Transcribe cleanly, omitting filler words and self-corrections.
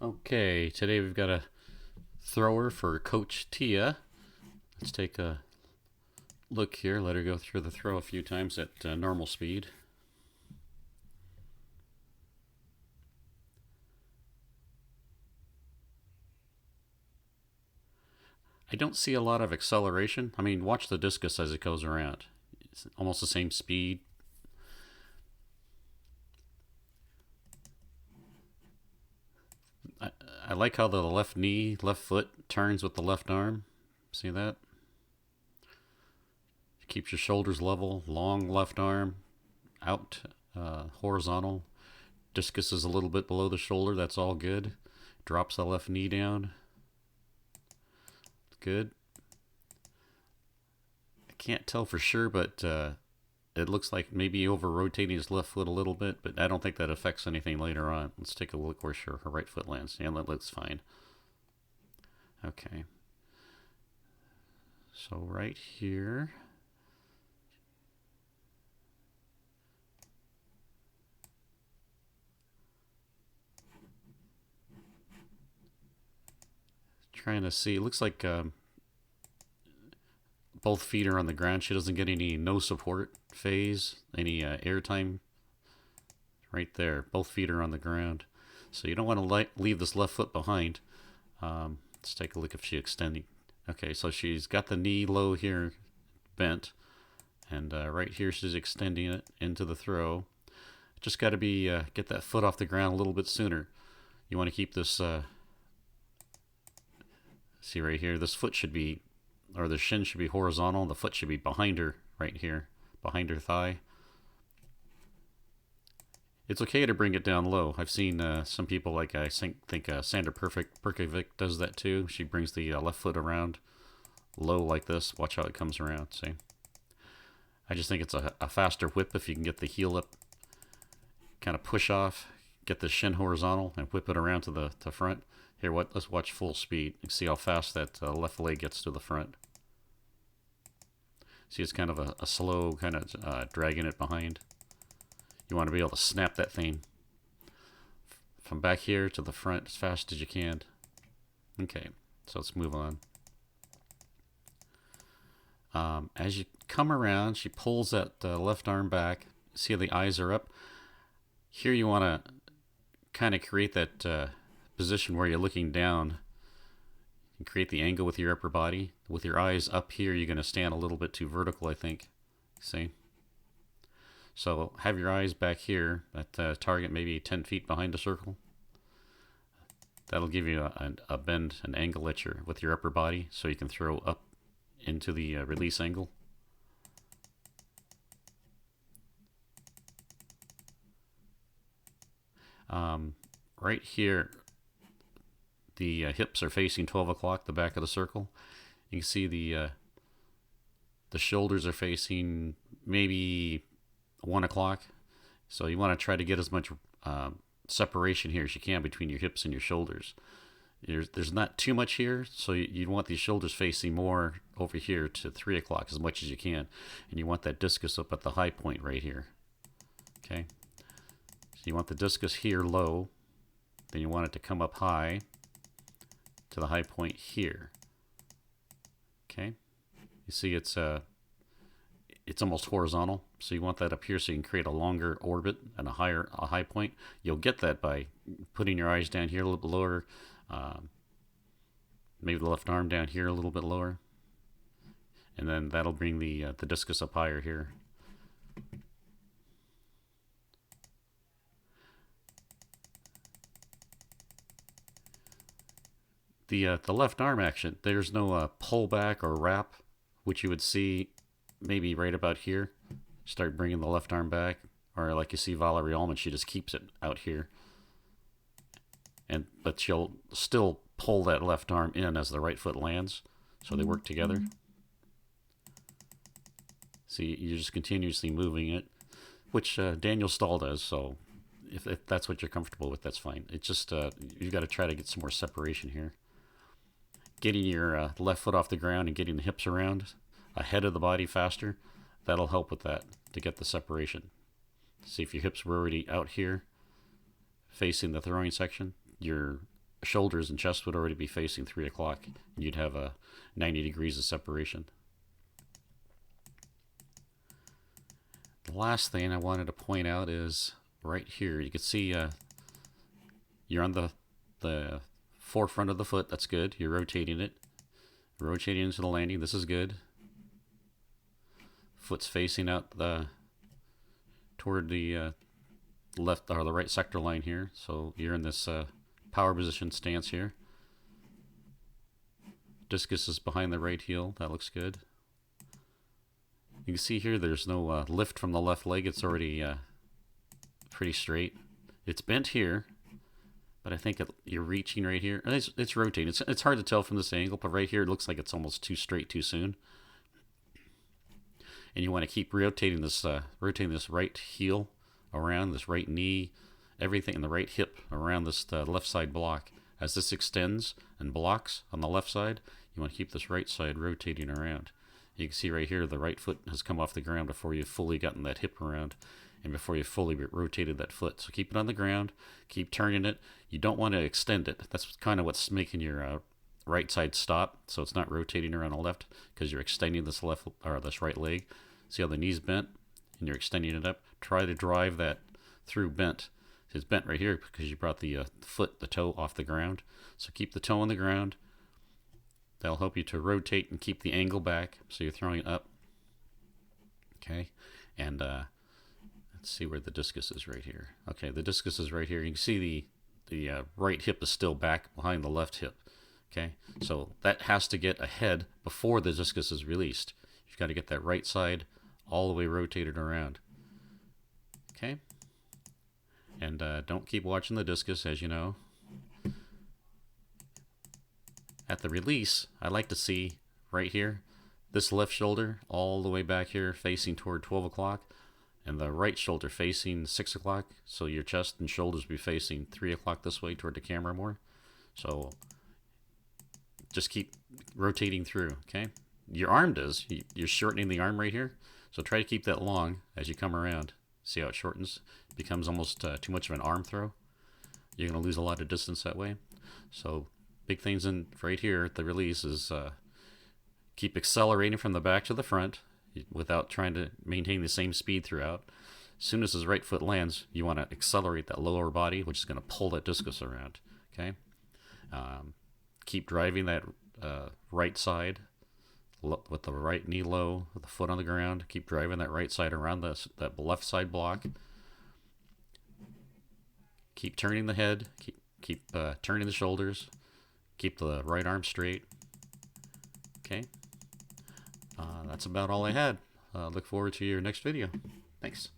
Okay, today we've got a thrower for Coach Tia. Let's take a look here. Let her go through the throw a few times at normal speed. I don't see a lot of acceleration. I mean, watch the discus as it goes around. It's almost the same speed. I, I like how the left foot turns with the left arm. See that? Keeps your shoulders level. Long left arm out, horizontal. Discus is a little bit below the shoulder. That's all good. Drops the left knee down. Good. I can't tell for sure, but it looks like maybe over rotating his left foot a little bit, but I don't think that affects anything later on. Let's take a look where her right foot lands. Yeah, that looks fine. Okay. So right here. Trying to see. It looks like both feet are on the ground. She doesn't get any no support phase, any air time. Right there. Both feet are on the ground. So you don't want to leave this left foot behind. Let's take a look if she's extending. Okay, so she's got the knee low here, bent. And right here she's extending it into the throw. Just got to be get that foot off the ground a little bit sooner. You want to keep this... see right here, this foot should be, or the shin should be horizontal, and the foot should be behind her, right here, behind her thigh. It's okay to bring it down low. I've seen some people, like I think Sandra Perkovic does that too. She brings the left foot around low like this. Watch how it comes around, see? I just think it's a faster whip if you can get the heel up, kind of push off, get the shin horizontal, and whip it around to the front. Here, let's watch full speed and see how fast that left leg gets to the front. See, it's kind of a slow, kind of dragging it behind. You want to be able to snap that thing from back here to the front as fast as you can. Okay, so let's move on. As you come around, she pulls that left arm back. See how the eyes are up? Here you want to kind of create that position where you're looking down and create the angle with your upper body. With your eyes up here, you're going to stand a little bit too vertical, I think. See? So have your eyes back here at the target, maybe 10 feet behind the circle. That'll give you a bend, an angle at with your upper body, so you can throw up into the release angle. Right here, the hips are facing 12 o'clock, the back of the circle. You can see the shoulders are facing maybe 1 o'clock. So you want to try to get as much separation here as you can between your hips and your shoulders. There's not too much here, so you want these shoulders facing more over here to 3 o'clock as much as you can. And you want that discus up at the high point right here. Okay? So you want the discus here low. Then you want it to come up high to the high point here. Okay? You see it's almost horizontal, so you want that up here so you can create a longer orbit and a high point. You'll get that by putting your eyes down here a little bit lower, maybe the left arm down here a little bit lower, and then that'll bring the discus up higher here. The left arm action, there's no pull back or wrap, which you would see maybe right about here. Start bringing the left arm back, or like you see Valerie Allman, she just keeps it out here, but she'll still pull that left arm in as the right foot lands, so they work together. See, you're just continuously moving it, which Daniel Stahl does. So if that's what you're comfortable with, that's fine. It's just you've got to try to get some more separation here. Getting your left foot off the ground and getting the hips around ahead of the body faster, that'll help with that, to get the separation. See, if your hips were already out here facing the throwing section, your shoulders and chest would already be facing 3 o'clock, and you'd have a 90 degrees of separation. The last thing I wanted to point out is right here. You can see you're on the forefront of the foot. That's good. You're rotating it. Rotating into the landing. This is good. Foot's facing out toward the left or the right sector line here. So you're in this power position stance here. Discus is behind the right heel. That looks good. You can see here there's no lift from the left leg. It's already pretty straight. It's bent here, but I think you're reaching right here. It's rotating. It's hard to tell from this angle, but right here it looks like it's almost too straight too soon. And you want to keep rotating this right heel around, this right knee, everything in the right hip around this left side block. As this extends and blocks on the left side, you want to keep this right side rotating around. You can see right here the right foot has come off the ground before you've fully gotten that hip around and before you've fully rotated that foot. So keep it on the ground, keep turning it. You don't want to extend it. That's kind of what's making your right side stop, so it's not rotating around the left because you're extending this left or this right leg. See how the knee's bent and you're extending it up? Try to drive that through bent. It's bent right here because you brought the toe off the ground. So keep the toe on the ground. That'll help you to rotate and keep the angle back so you're throwing it up. Okay, and let's see where the discus is right here. Okay, the discus is right here. You can see the right hip is still back behind the left hip. Okay, so that has to get ahead before the discus is released. You've got to get that right side all the way rotated around. Okay, and don't keep watching the discus, as you know. At the release, I like to see right here, this left shoulder all the way back here facing toward 12 o'clock and the right shoulder facing 6 o'clock. So your chest and shoulders be facing 3 o'clock this way toward the camera more. So just keep rotating through, okay? Your arm does. You're shortening the arm right here. So try to keep that long as you come around. See how it shortens? It becomes almost too much of an arm throw. You're going to lose a lot of distance that way. So big things in right here at the release is keep accelerating from the back to the front without trying to maintain the same speed throughout. As soon as his right foot lands, you want to accelerate that lower body, which is going to pull that discus around. Okay. Keep driving that right side with the right knee low, with the foot on the ground. Keep driving that right side around that left side block. Keep turning the head. Keep turning the shoulders. Keep the right arm straight. Okay. That's about all I had. Look forward to your next video. Thanks.